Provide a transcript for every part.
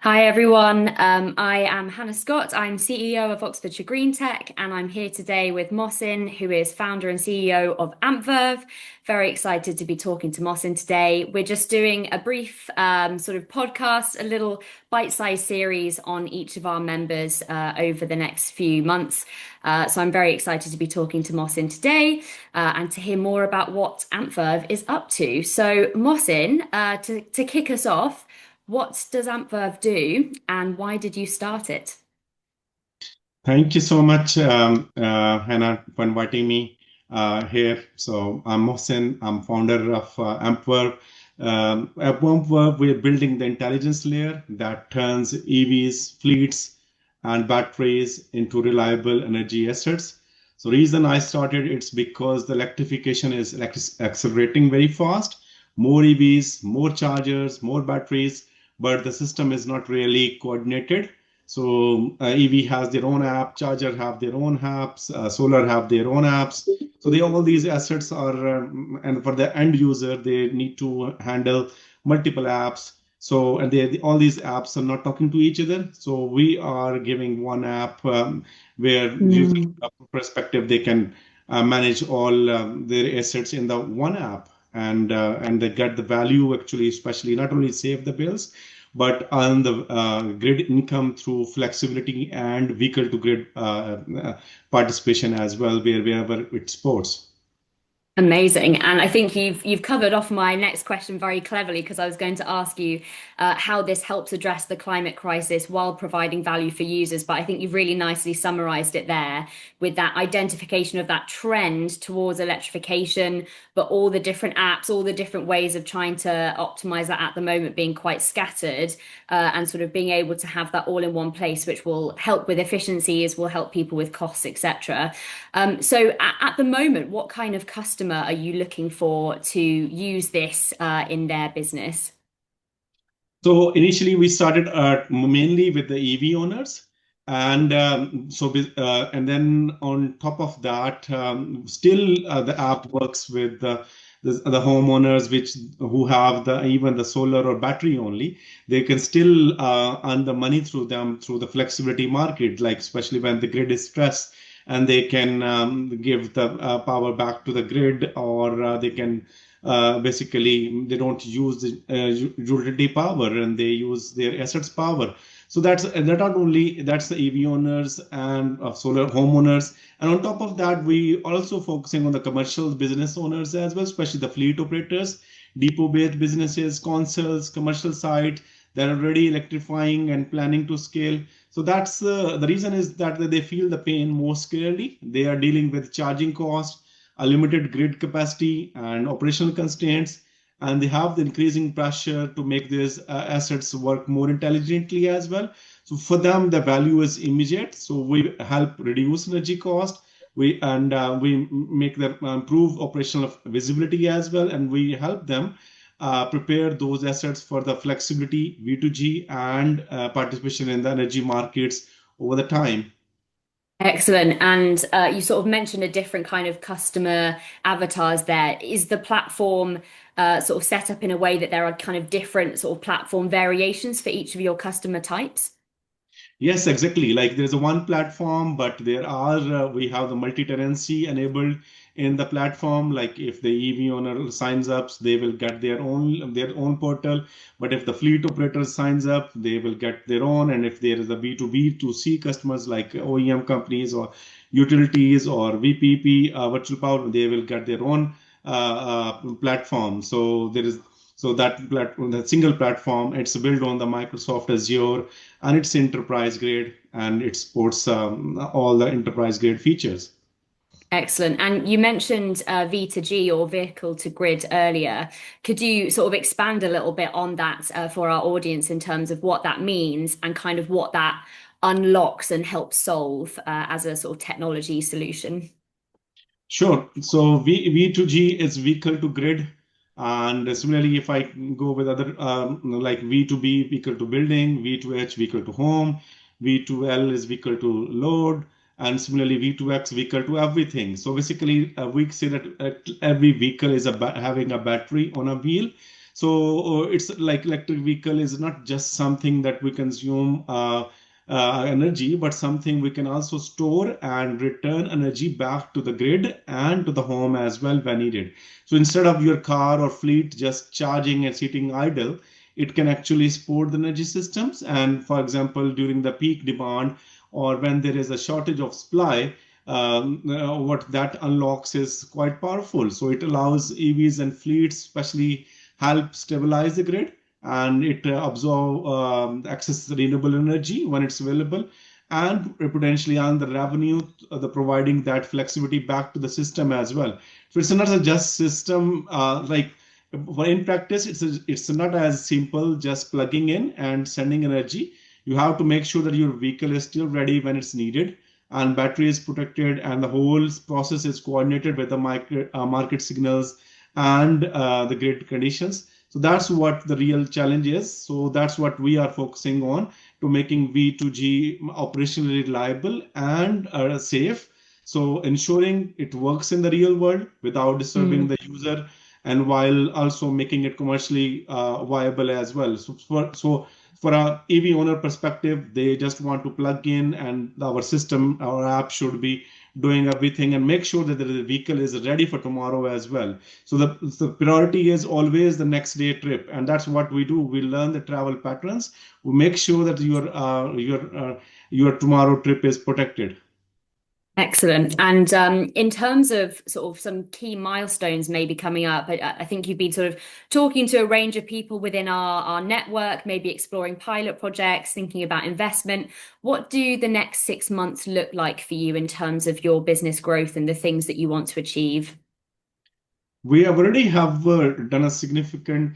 Hi everyone, I am Hannah Scott. I'm CEO of Oxfordshire Greentech, and I'm here today with Mohsin, who is founder and CEO of AmpVerve. Very excited to be talking to Mohsin today. We're just doing a brief sort of podcast, a little bite-sized series on each of our members over the next few months. So I'm very excited to be talking to Mohsin today and to hear more about what AmpVerve is up to. So Mohsin, to kick us off. What does AmpVerve do and why did you start it? Thank you so much, Hannah, for inviting me here. So I'm Mohsin. I'm founder of AmpVerve. At AmpVerve, we're building the intelligence layer that turns EVs, fleets, and batteries into reliable energy assets. So reason I started it's because the electrification is accelerating very fast. More EVs, more chargers, more batteries, but the system is not really coordinated. So EV has their own app, charger have their own apps, solar have their own apps. So they all these assets are, and for the end user, they need to handle multiple apps. So and all these apps are not talking to each other. So we are giving one app where using Mm. a perspective they can manage all their assets in the one app and they get the value actually, especially not only save the bills but on the grid income through flexibility and vehicle to grid participation as well, wherever it supports. Amazing. And I think you've covered off my next question very cleverly because I was going to ask you how this helps address the climate crisis while providing value for users. But I think you've really nicely summarized it there with that identification of that trend towards electrification, but all the different apps, all the different ways of trying to optimize that at the moment being quite scattered, and sort of being able to have that all in one place, which will help with efficiencies, will help people with costs, etc. So at the moment, what kind of customer are you looking for to use this in their business? So initially we started mainly with the EV owners. And then on top of that, still the app works with the homeowners who have the even the solar or battery only. They can still earn the money through them through the flexibility market, like especially when the grid is stressed, and they can give the power back to the grid, or they can basically they don't use the utility power and they use their assets power. So that not only that's the EV owners and solar homeowners, and on top of that we also focusing on the commercial business owners as well, especially the fleet operators, depot based businesses, consoles, commercial site that are already electrifying and planning to scale. So that's the reason is that they feel the pain most clearly. They are dealing with charging costs, a limited grid capacity, and operational constraints, and they have the increasing pressure to make these assets work more intelligently as well. So for them, the value is immediate. So we help reduce energy cost. We make them improve operational visibility as well, and we help them prepare those assets for the flexibility, V2G, and participation in the energy markets over the time. Excellent. And you sort of mentioned a different kind of customer avatars there. Is the platform sort of set up in a way that there are kind of different sort of platform variations for each of your customer types? Yes, exactly. Like there's a one platform, but there are we have the multi-tenancy enabled in the platform. Like if the EV owner signs up, they will get their own portal. But if the fleet operator signs up, they will get their own. And if there is a B2B to C customers like OEM companies or utilities or VPP virtual power, they will get their own platform. So there is so that platform, that single platform, it's built on the Microsoft Azure, and it's enterprise grade and it supports all the enterprise grade features. Excellent. And you mentioned V2G or vehicle to grid earlier. Could you sort of expand a little bit on that for our audience in terms of what that means and kind of what that unlocks and helps solve as a sort of technology solution? Sure. So V2G is vehicle to grid. And similarly, if I go with other like V2B, vehicle to building, V2H, vehicle to home, V2L is vehicle to load, and similarly V2X, vehicle to everything. So basically, we say that every vehicle is having a battery on a wheel. So it's like electric vehicle is not just something that we consume energy, but something we can also store and return energy back to the grid and to the home as well when needed. So instead of your car or fleet just charging and sitting idle, it can actually support the energy systems. And for example, during the peak demand or when there is a shortage of supply, what that unlocks is quite powerful. So it allows EVs and fleets, especially, help stabilize the grid, and it absorb access renewable energy when it's available, and potentially earn the revenue, the providing that flexibility back to the system as well. So it's not a just system like. But in practice, it's not as simple just plugging in and sending energy. You have to make sure that your vehicle is still ready when it's needed, and battery is protected, and the whole process is coordinated with the market signals and the grid conditions. So that's what the real challenge is. So that's what we are focusing on, to making V2G operationally reliable and safe. So ensuring it works in the real world without disturbing the user, and while also making it commercially viable as well. So for a EV owner perspective, they just want to plug in, and our system, our app should be doing everything and make sure that the vehicle is ready for tomorrow as well. So the priority is always the next day trip, and that's what we do. We learn the travel patterns. We make sure that your tomorrow trip is protected. Excellent. And in terms of sort of some key milestones maybe coming up, I think you've been sort of talking to a range of people within our network, maybe exploring pilot projects, thinking about investment. What do the next 6 months look like for you in terms of your business growth and the things that you want to achieve? We have already have done a significant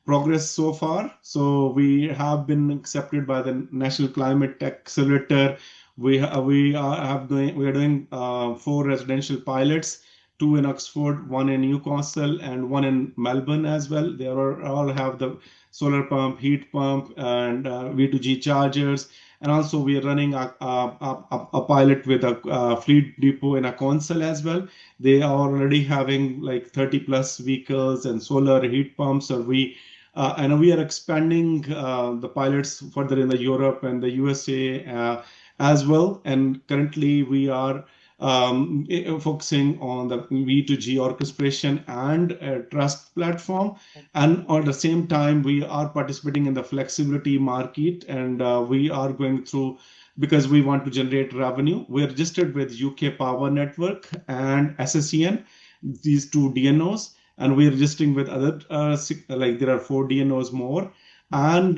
progress so far. So we have been accepted by the National Climate Tech Accelerator. We are doing four residential pilots, two in Oxford, one in Newcastle, and one in Melbourne as well. They are all have the solar pump, heat pump, and V2G chargers. And also we are running a pilot with a fleet depot in a council as well. They are already having like 30 plus vehicles and solar heat pumps. Or and we are expanding the pilots further in the Europe and the USA as well. And currently we are focusing on the V2G orchestration and trust platform. And at the same time, we are participating in the flexibility market, and we are going through, because we want to generate revenue. We're registered with UK Power Network and SSEN, these two DNOs, and we're registering with other, like there are four DNOs more. And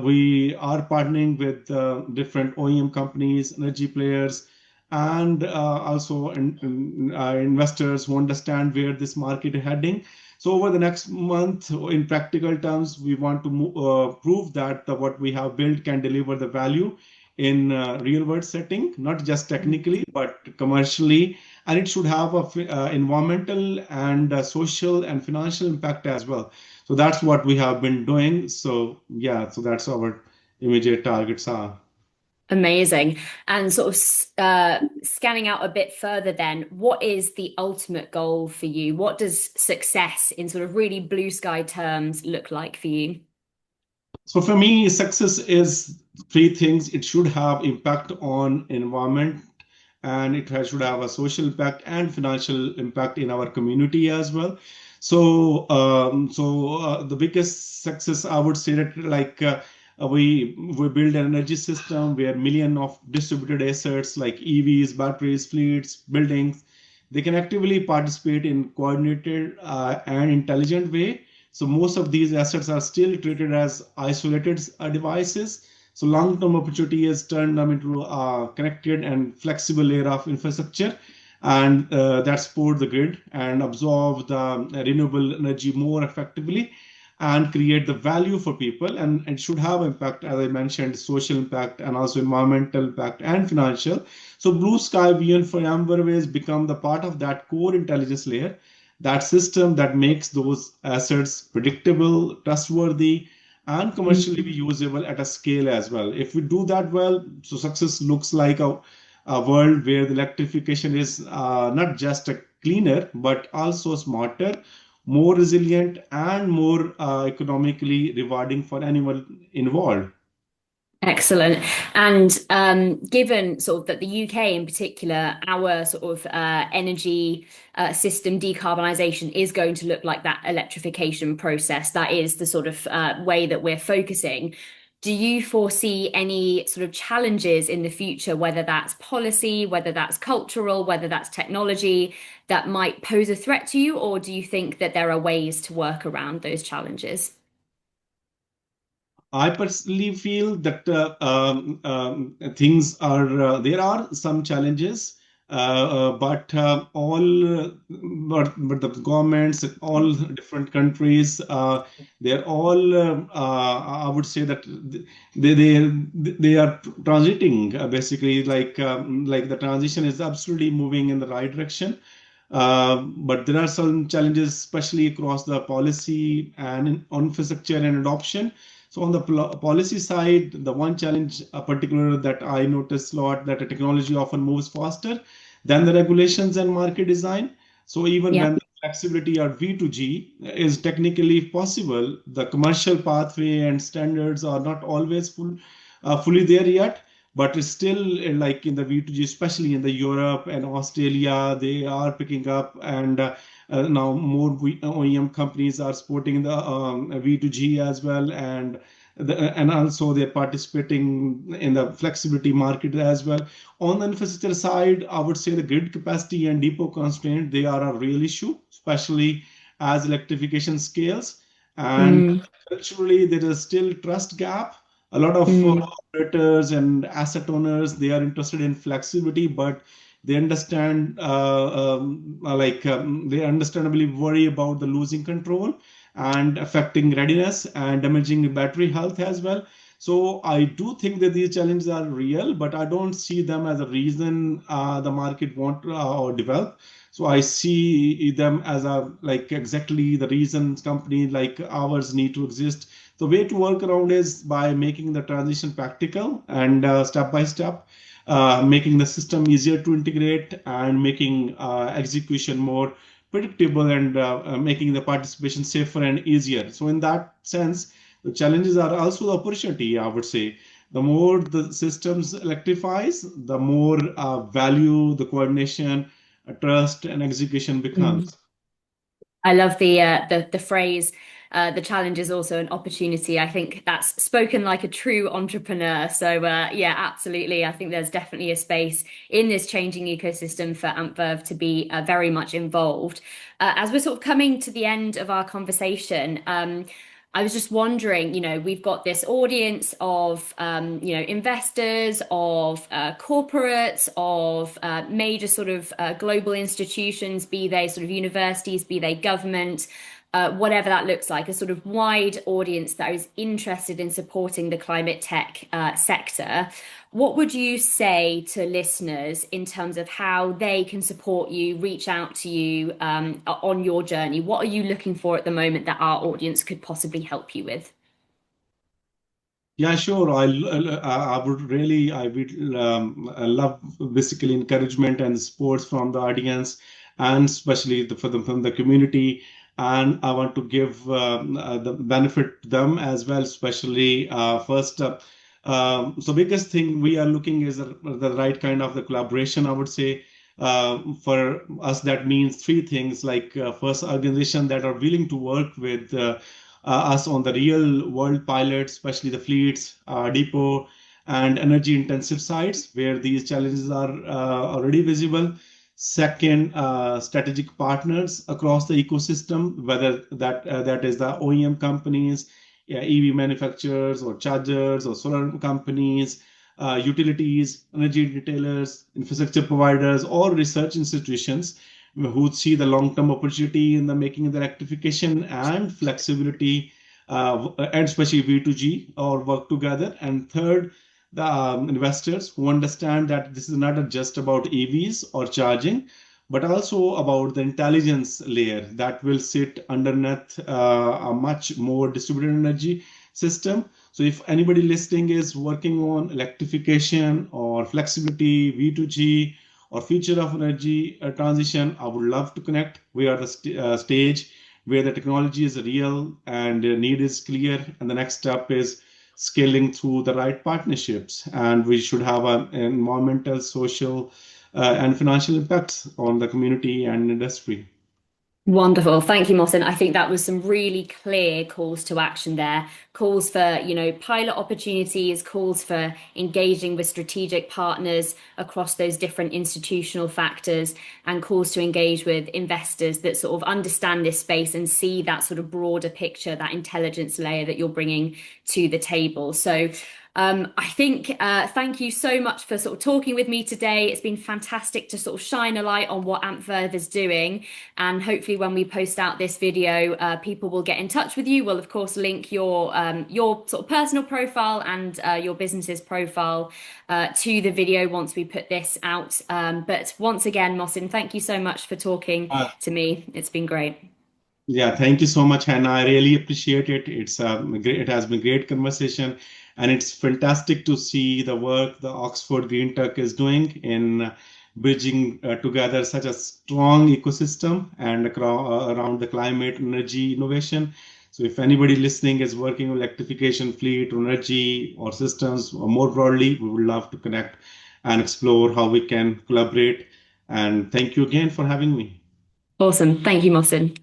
we are partnering with different OEM companies, energy players, and also investors who understand where this market is heading. So over the next month, in practical terms, we want to prove that what we have built can deliver the value in real world setting, not just technically, but commercially. And it should have a environmental and social and financial impact as well. So that's what we have been doing. So yeah, so that's our immediate targets are. Amazing. And sort of scanning out a bit further, then, what is the ultimate goal for you? What does success in sort of really blue sky terms look like for you? So for me, success is three things. It should have impact on environment, and should have a social impact and financial impact in our community as well. So the biggest success, I would say that, like we build an energy system where million of distributed assets like EVs, batteries, fleets, buildings, they can actively participate in coordinated and intelligent way. So most of these assets are still treated as isolated devices. So long-term opportunity is turned them into a connected and flexible layer of infrastructure, and that support the grid and absorb the renewable energy more effectively and create the value for people. And it should have impact, as I mentioned, social impact and also environmental impact and financial. So blue sky vision for AmpVerve has become the part of that core intelligence layer, that system that makes those assets predictable, trustworthy, and commercially usable at a scale as well. If we do that well, so success looks like a world where the electrification is not just a cleaner, but also smarter, more resilient, and more economically rewarding for anyone involved. Excellent. And given sort of that the UK in particular, our sort of energy system decarbonisation is going to look like that electrification process. That is the sort of way that we're focusing. Do you foresee any sort of challenges in the future, whether that's policy, whether that's cultural, whether that's technology, that might pose a threat to you? Or do you think that there are ways to work around those challenges? I personally feel that things are there are some challenges, but but the governments in all different countries, they're all I would say that they are transiting basically, like the transition is absolutely moving in the right direction. But there are some challenges, especially across the policy and on infrastructure and adoption. So on the policy side, the one challenge particular that I notice a lot, that the technology often moves faster than the regulations and market design. So even Yeah. when the flexibility or V2G is technically possible, the commercial pathway and standards are not always fully there yet. But it's still like in the V2G, especially in the Europe and Australia, they are picking up, and now more OEM companies are supporting the V2G as well, and also they're participating in the flexibility market as well. On the infrastructure side, I would say the grid capacity and depot constraint, they are a real issue, especially as electrification scales. And Mm, culturally, there is still trust gap. A lot of mm, operators and asset owners, they are interested in flexibility, but they understand they understandably worry about the losing control and affecting readiness and damaging battery health as well. So I do think that these challenges are real, but I don't see them as a reason the market won't or develop. So I see them as a like exactly the reasons companies like ours need to exist. The way to work around is by making the transition practical and step by step, making the system easier to integrate, and making execution more predictable, and making the participation safer and easier. So in that sense, the challenges are also the opportunity, I would say. The more the systems electrifies, the more value, the coordination, trust, and execution mm. becomes. I love the phrase. The challenge is also an opportunity. I think that's spoken like a true entrepreneur. So yeah, absolutely. I think there's definitely a space in this changing ecosystem for AmpVerve to be very much involved. As we're sort of coming to the end of our conversation, I was just wondering, we've got this audience of, investors, of corporates, of major sort of global institutions, be they sort of universities, be they government, whatever that looks like, a sort of wide audience that is interested in supporting the climate tech sector. What would you say to listeners in terms of how they can support you, reach out to you on your journey? What are you looking for at the moment that our audience could possibly help you with? Yeah, sure. I would love basically encouragement and sports from the audience, and especially from the community. And I want to give the benefit to them as well, especially first. So biggest thing we are looking is the right kind of the collaboration, I would say. For us, that means three things, like first, organization that are willing to work with us on the real world pilots, especially the fleets, depot, and energy intensive sites where these challenges are already visible. Second, strategic partners across the ecosystem, whether that is the OEM companies, yeah, EV manufacturers, or chargers, or solar companies, utilities, energy retailers, infrastructure providers, or research institutions who see the long-term opportunity in the making the electrification and flexibility, and especially V2G, or work together. And third, the investors who understand that this is not just about EVs or charging, but also about the intelligence layer that will sit underneath a much more distributed energy system. So if anybody listening is working on electrification or flexibility, V2G, or future of energy transition, I would love to connect. We are the stage where the technology is real and the need is clear. And the next step is scaling through the right partnerships. And we should have an environmental, social, and financial impacts on the community and industry. Wonderful. Thank you, Mohsin. I think that was some really clear calls to action there. Calls for, pilot opportunities, calls for engaging with strategic partners across those different institutional factors, and calls to engage with investors that sort of understand this space and see that sort of broader picture, that intelligence layer that you're bringing to the table. So I think thank you so much for sort of talking with me today. It's been fantastic to sort of shine a light on what AmpVerve is doing. And hopefully when we post out this video, people will get in touch with you. We'll of course link your sort of personal profile and your business's profile to the video once we put this out. But once again, Mohsin, thank you so much for talking to me. It's been great. Yeah, thank you so much, Hannah. I really appreciate it. It has been a great conversation, and it's fantastic to see the work the Oxford Greentech is doing in bridging together such a strong ecosystem and around the climate energy innovation. So, if anybody listening is working on electrification, fleet, or energy, or systems, or more broadly, we would love to connect and explore how we can collaborate. And thank you again for having me. Awesome. Thank you, Mohsin.